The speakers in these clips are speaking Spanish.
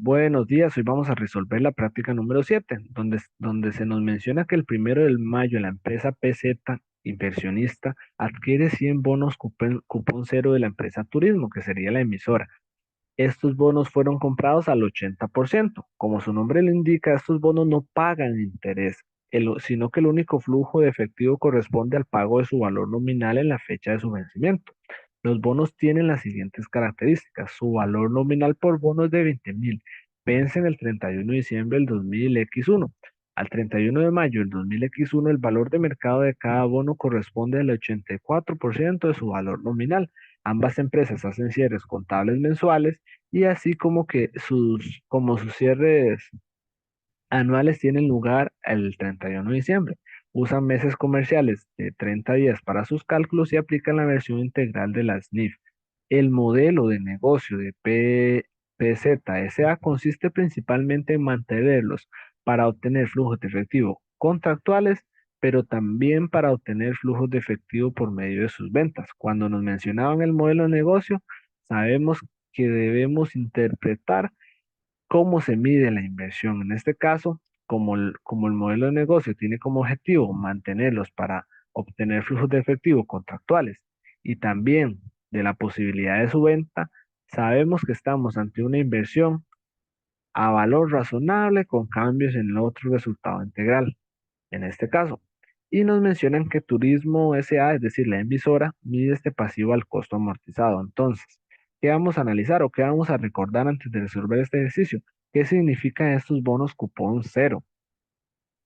Buenos días, hoy vamos a resolver la práctica número 7, donde se nos menciona que el 1 de mayo la empresa PZ Inversionista adquiere 100 bonos cupón cero de la empresa Turismo, que sería la emisora. Estos bonos fueron comprados al 80%. Como su nombre lo indica, estos bonos no pagan interés, sino que el único flujo de efectivo corresponde al pago de su valor nominal en la fecha de su vencimiento. Los bonos tienen las siguientes características. Su valor nominal por bono es de 20.000. Vencen el 31 de diciembre del 2000X1. Al 31 de mayo del 2000X1, el valor de mercado de cada bono corresponde al 84% de su valor nominal. Ambas empresas hacen cierres contables mensuales y así como sus cierres anuales tienen lugar el 31 de diciembre. Usan meses comerciales de 30 días para sus cálculos y aplican la versión integral de la SNIF. El modelo de negocio de PZSA consiste principalmente en mantenerlos para obtener flujos de efectivo contractuales, pero también para obtener flujos de efectivo por medio de sus ventas. Cuando nos mencionaban el modelo de negocio, sabemos que debemos interpretar cómo se mide la inversión. En este caso, como el modelo de negocio tiene como objetivo mantenerlos para obtener flujos de efectivo contractuales y también de la posibilidad de su venta, sabemos que estamos ante una inversión a valor razonable con cambios en el otro resultado integral, en este caso. Y nos mencionan que Turismo SA, es decir, la emisora, mide este pasivo al costo amortizado. Entonces, ¿qué vamos a analizar o qué vamos a recordar antes de resolver este ejercicio? ¿Qué significan estos bonos cupón cero?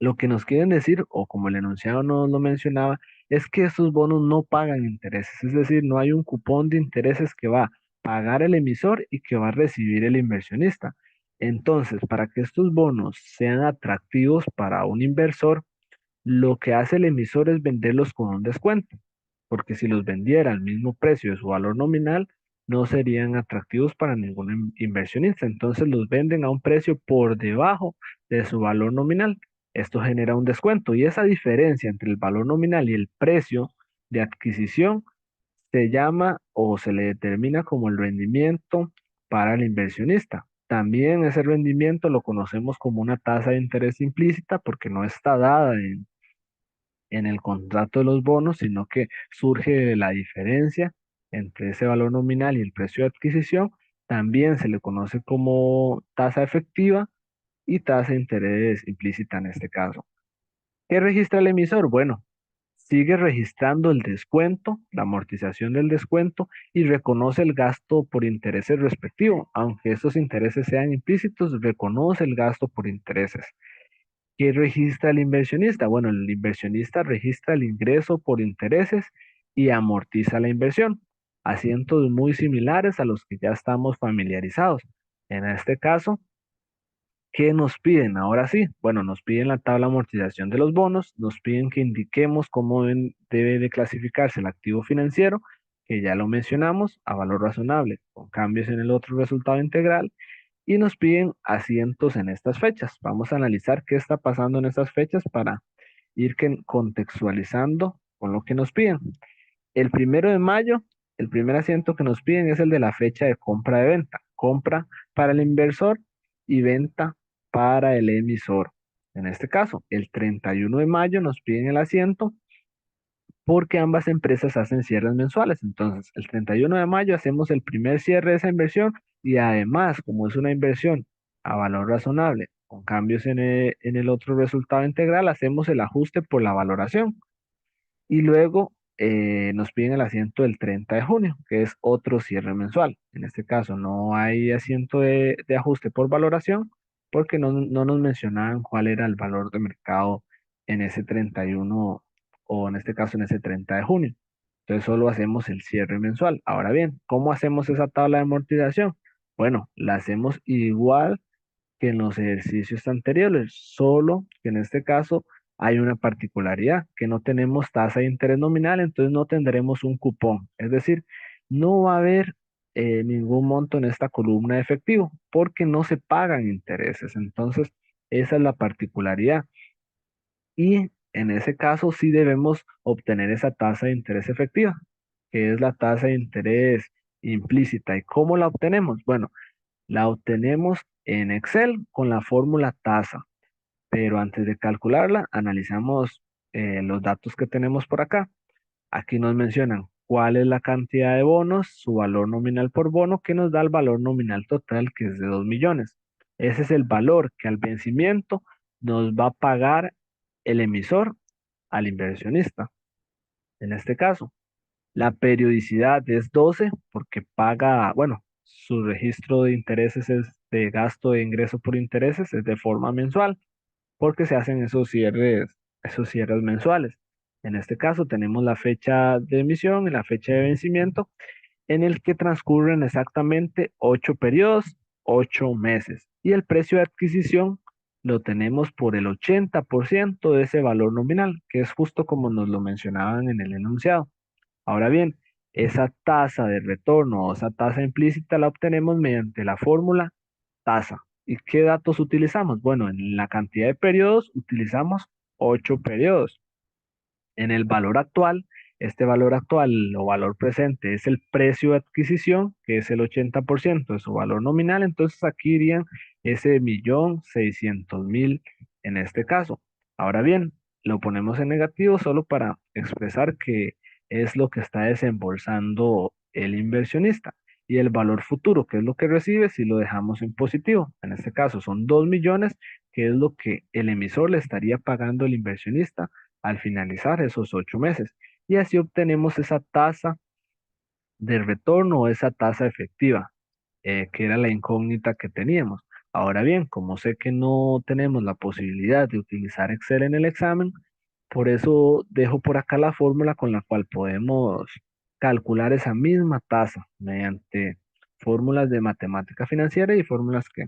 Lo que nos quieren decir, o como el enunciado nos lo mencionaba, es que estos bonos no pagan intereses, es decir, no hay un cupón de intereses que va a pagar el emisor y que va a recibir el inversionista. Entonces, para que estos bonos sean atractivos para un inversor, lo que hace el emisor es venderlos con un descuento, porque si los vendiera al mismo precio de su valor nominal, no serían atractivos para ningún inversionista. Entonces los venden a un precio por debajo de su valor nominal. Esto genera un descuento y esa diferencia entre el valor nominal y el precio de adquisición se llama o se le determina como el rendimiento para el inversionista. También ese rendimiento lo conocemos como una tasa de interés implícita porque no está dada en el contrato de los bonos, sino que surge de la diferencia entre ese valor nominal y el precio de adquisición. También se le conoce como tasa efectiva y tasa de interés implícita en este caso. ¿Qué registra el emisor? Bueno, sigue registrando el descuento, la amortización del descuento y reconoce el gasto por intereses respectivo. Aunque esos intereses sean implícitos, reconoce el gasto por intereses. ¿Qué registra el inversionista? Bueno, el inversionista registra el ingreso por intereses y amortiza la inversión, asientos muy similares a los que ya estamos familiarizados. En este caso, ¿qué nos piden? Ahora sí, bueno, nos piden la tabla de amortización de los bonos, nos piden que indiquemos cómo debe de clasificarse el activo financiero, que ya lo mencionamos, a valor razonable, con cambios en el otro resultado integral, y nos piden asientos en estas fechas. Vamos a analizar qué está pasando en estas fechas para ir contextualizando con lo que nos piden. El 1 de mayo, el primer asiento que nos piden es el de la fecha de compra de venta. Compra para el inversor y venta para el emisor. En este caso, el 31 de mayo nos piden el asiento porque ambas empresas hacen cierres mensuales. Entonces, el 31 de mayo hacemos el primer cierre de esa inversión y además, como es una inversión a valor razonable, con cambios en el otro resultado integral, hacemos el ajuste por la valoración. Y luego nos piden el asiento del 30 de junio, que es otro cierre mensual. En este caso no hay asiento de ajuste por valoración porque no nos mencionaban cuál era el valor de mercado en ese 31 o en este caso en ese 30 de junio. Entonces solo hacemos el cierre mensual. Ahora bien, ¿cómo hacemos esa tabla de amortización? Bueno, la hacemos igual que en los ejercicios anteriores, solo que en este caso hay una particularidad, que no tenemos tasa de interés nominal, entonces no tendremos un cupón. Es decir, no va a haber ningún monto en esta columna de efectivo porque no se pagan intereses. Entonces, esa es la particularidad. Y en ese caso sí debemos obtener esa tasa de interés efectiva, que es la tasa de interés implícita. ¿Y cómo la obtenemos? Bueno, La obtenemos en Excel con la fórmula tasa, pero antes de calcularla, analizamos los datos que tenemos por acá. Aquí nos mencionan cuál es la cantidad de bonos, su valor nominal por bono, que nos da el valor nominal total, que es de 2 millones. Ese es el valor que al vencimiento nos va a pagar el emisor al inversionista. En este caso, la periodicidad es 12 porque paga, bueno, su registro de intereses es de gasto de ingreso por intereses, es de forma mensual porque se hacen esos cierres mensuales. En este caso tenemos la fecha de emisión y la fecha de vencimiento en el que transcurren exactamente 8 periodos, 8 meses. Y el precio de adquisición lo tenemos por el 80% de ese valor nominal, que es justo como nos lo mencionaban en el enunciado. Ahora bien, esa tasa de retorno o esa tasa implícita la obtenemos mediante la fórmula tasa. ¿Y qué datos utilizamos? Bueno, en la cantidad de periodos utilizamos 8 periodos. En el valor actual, este valor actual o valor presente es el precio de adquisición, que es el 80% de su valor nominal. Entonces aquí irían ese 1.600.000 en este caso. Ahora bien, lo ponemos en negativo solo para expresar que es lo que está desembolsando el inversionista. Y el valor futuro, que es lo que recibe, si lo dejamos en positivo. En este caso son 2 millones, que es lo que el emisor le estaría pagando al inversionista al finalizar esos 8 meses. Y así obtenemos esa tasa de retorno o esa tasa efectiva, que era la incógnita que teníamos. Ahora bien, como sé que no tenemos la posibilidad de utilizar Excel en el examen, por eso dejo por acá la fórmula con la cual podemos calcular esa misma tasa mediante fórmulas de matemática financiera y fórmulas que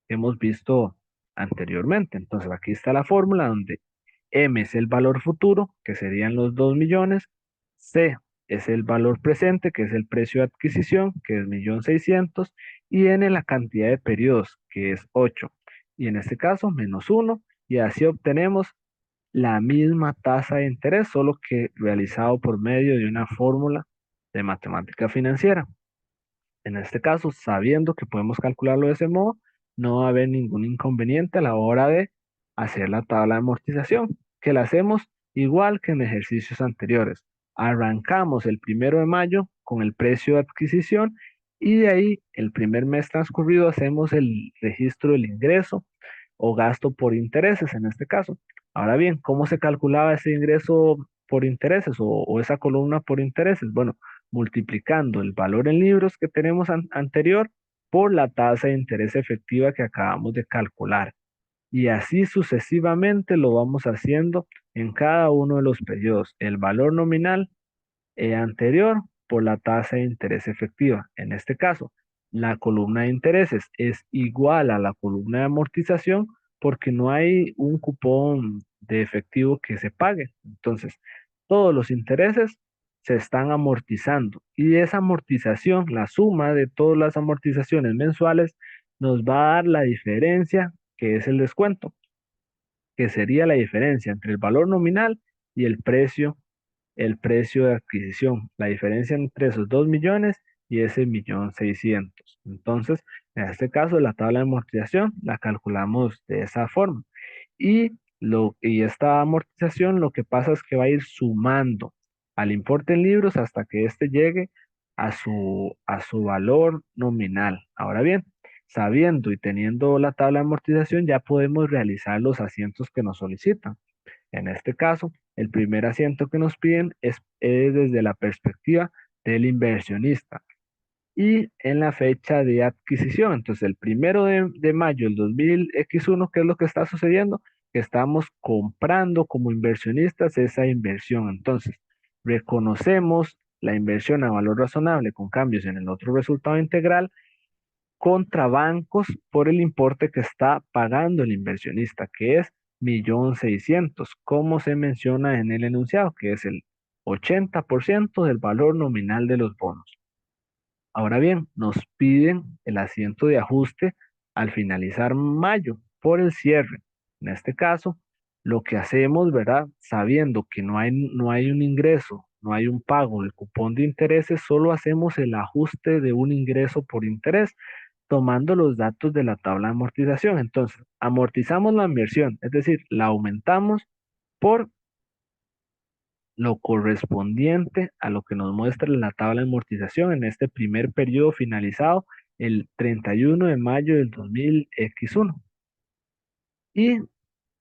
hemos visto anteriormente. Entonces aquí está la fórmula donde M es el valor futuro, que serían los 2 millones. C es el valor presente, que es el precio de adquisición, que es 1.600.000. Y N la cantidad de periodos, que es 8. Y en este caso, -1. Y así obtenemos la misma tasa de interés, solo que realizado por medio de una fórmula de matemática financiera. En este caso, sabiendo que podemos calcularlo de ese modo, no va a haber ningún inconveniente a la hora de hacer la tabla de amortización, que la hacemos igual que en ejercicios anteriores. Arrancamos el 1 de mayo con el precio de adquisición y de ahí el primer mes transcurrido hacemos el registro del ingreso o gasto por intereses en este caso. Ahora bien, ¿cómo se calculaba ese ingreso por intereses o esa columna por intereses? Bueno, multiplicando el valor en libros que tenemos anterior por la tasa de interés efectiva que acabamos de calcular. Y así sucesivamente lo vamos haciendo en cada uno de los periodos. El valor nominal anterior por la tasa de interés efectiva. En este caso, la columna de intereses es igual a la columna de amortización porque no hay un cupón de efectivo que se pague. Entonces, todos los intereses se están amortizando y esa amortización, la suma de todas las amortizaciones mensuales, nos va a dar la diferencia que es el descuento, que sería la diferencia entre el valor nominal y el precio de adquisición, la diferencia entre esos 2 millones y ese 1.600.000. Entonces, en este caso, la tabla de amortización la calculamos de esa forma. Y esta amortización lo que pasa es que va a ir sumando al importe en libros hasta que éste llegue a su valor nominal. Ahora bien, sabiendo y teniendo la tabla de amortización, ya podemos realizar los asientos que nos solicitan. En este caso, el primer asiento que nos piden es desde la perspectiva del inversionista y en la fecha de adquisición. Entonces, el 1 de mayo del 2000X1, ¿qué es lo que está sucediendo? Que estamos comprando como inversionistas esa inversión. Entonces, reconocemos la inversión a valor razonable con cambios en el otro resultado integral contra bancos por el importe que está pagando el inversionista, que es 1.600.000, como se menciona en el enunciado, que es el 80% del valor nominal de los bonos. Ahora bien, nos piden el asiento de ajuste al finalizar mayo por el cierre. En este caso, lo que hacemos, ¿verdad? Sabiendo que no hay un ingreso, no hay un pago del cupón de intereses, solo hacemos el ajuste de un ingreso por interés tomando los datos de la tabla de amortización. Entonces, amortizamos la inversión, es decir, la aumentamos por lo correspondiente a lo que nos muestra la tabla de amortización en este primer periodo finalizado el 31 de mayo del 2000X1 y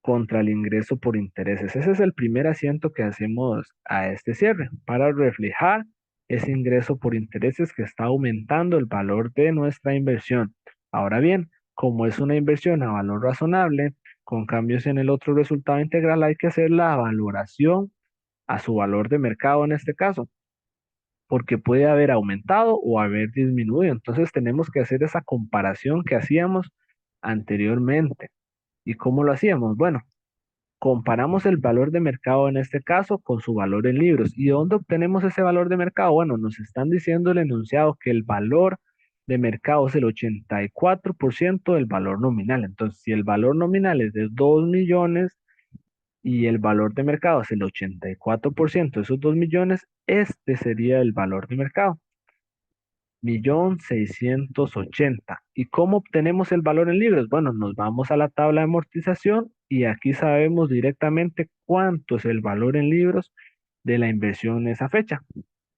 contra el ingreso por intereses. Ese es el primer asiento que hacemos a este cierre para reflejar ese ingreso por intereses que está aumentando el valor de nuestra inversión. Ahora bien, como es una inversión a valor razonable, con cambios en el otro resultado integral, hay que hacer la valoración a su valor de mercado en este caso, porque puede haber aumentado o haber disminuido. Entonces tenemos que hacer esa comparación que hacíamos anteriormente. ¿Y cómo lo hacíamos? Bueno, comparamos el valor de mercado en este caso con su valor en libros. ¿Y dónde obtenemos ese valor de mercado? Bueno, nos están diciendo el enunciado que el valor de mercado es el 84% del valor nominal. Entonces, si el valor nominal es de 2 millones y el valor de mercado es el 84% de esos 2 millones, este sería el valor de mercado. 1.680.000. ¿Y cómo obtenemos el valor en libros? Bueno, nos vamos a la tabla de amortización y aquí sabemos directamente cuánto es el valor en libros de la inversión en esa fecha,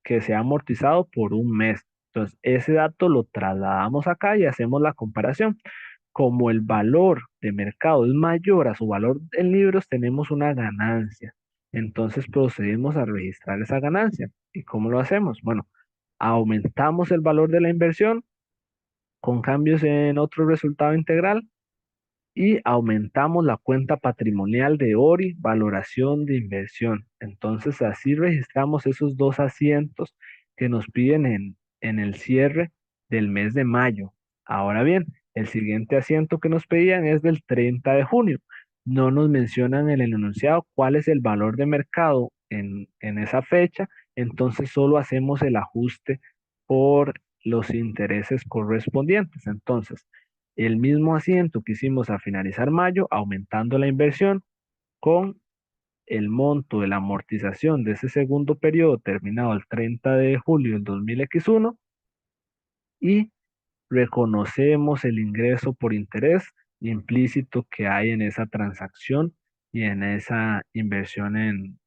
que se ha amortizado por un mes. Entonces, ese dato lo trasladamos acá y hacemos la comparación. Como el valor de mercado es mayor a su valor en libros, tenemos una ganancia. Entonces procedemos a registrar esa ganancia. ¿Y cómo lo hacemos? Bueno, aumentamos el valor de la inversión con cambios en otro resultado integral y aumentamos la cuenta patrimonial de ORI, valoración de inversión. Entonces así registramos esos dos asientos que nos piden en el cierre del mes de mayo. Ahora bien, el siguiente asiento que nos pedían es del 30 de junio. No nos mencionan en el enunciado cuál es el valor de mercado en esa fecha, entonces solo hacemos el ajuste por los intereses correspondientes. Entonces, el mismo asiento que hicimos a finalizar mayo, aumentando la inversión con el monto de la amortización de ese segundo periodo terminado el 30 de julio del 2000X1 y reconocemos el ingreso por interés implícito que hay en esa transacción y en esa inversión en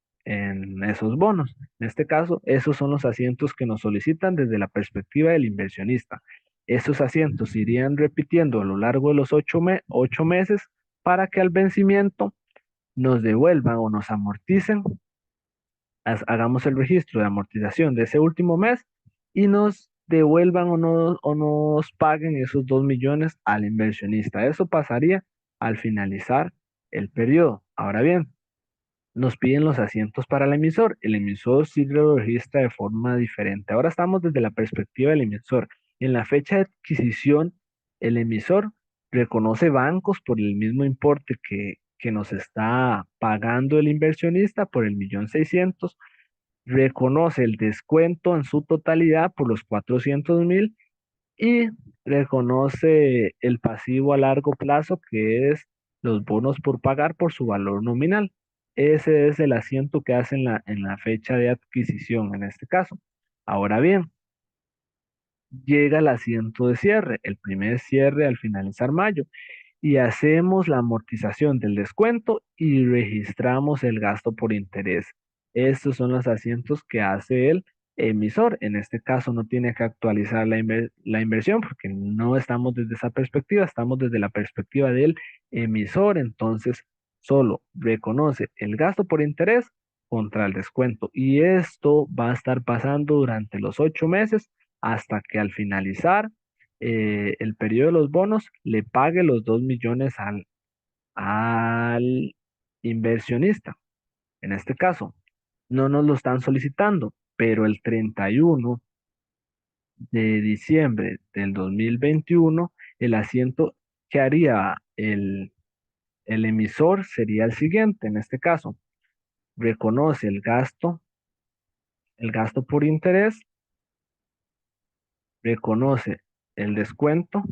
esos bonos. En este caso, esos son los asientos que nos solicitan desde la perspectiva del inversionista. Esos asientos se irían repitiendo a lo largo de los 8 meses para que al vencimiento nos devuelvan o nos amorticen, hagamos el registro de amortización de ese último mes y nos devuelvan o nos paguen esos 2 millones al inversionista. Eso pasaría al finalizar el periodo. Ahora bien, nos piden los asientos para el emisor. El emisor sí lo registra de forma diferente. Ahora estamos desde la perspectiva del emisor. En la fecha de adquisición, el emisor reconoce bancos por el mismo importe que nos está pagando el inversionista por el 1.600.000, reconoce el descuento en su totalidad por los 400.000 y reconoce el pasivo a largo plazo que es los bonos por pagar por su valor nominal. Ese es el asiento que hace en la fecha de adquisición en este caso. Ahora bien, llega el asiento de cierre, el primer cierre al finalizar mayo y hacemos la amortización del descuento y registramos el gasto por interés. Estos son los asientos que hace el emisor. En este caso no tiene que actualizar la inversión porque no estamos desde esa perspectiva, estamos desde la perspectiva del emisor. Entonces solo reconoce el gasto por interés contra el descuento. Y esto va a estar pasando durante los 8 meses hasta que al finalizar el periodo de los bonos le pague los 2 millones al inversionista. En este caso, no nos lo están solicitando, pero el 31 de diciembre del 2021 el asiento que haría el emisor sería el siguiente. En este caso, reconoce el gasto por interés, reconoce el descuento,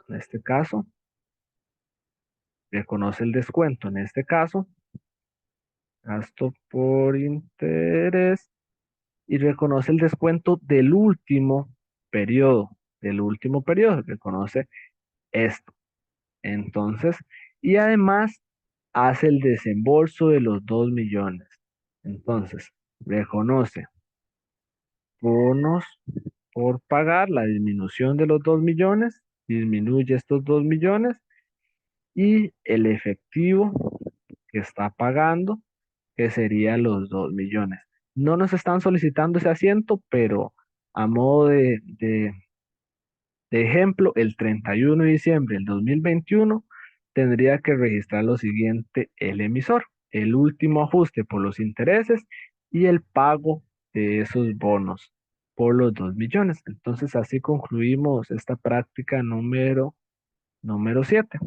en este caso, reconoce el descuento, en este caso, gasto por interés y reconoce el descuento del último periodo. del último periodo, reconoce esto. Entonces, y además hace el desembolso de los 2 millones. Entonces, reconoce bonos por pagar, la disminución de los 2 millones, disminuye estos 2 millones y el efectivo que está pagando, que sería los 2 millones. No nos están solicitando ese asiento, pero a modo de ejemplo, el 31 de diciembre del 2021 tendría que registrar lo siguiente el emisor, el último ajuste por los intereses y el pago de esos bonos por los 2 millones. Entonces así concluimos esta práctica número 7.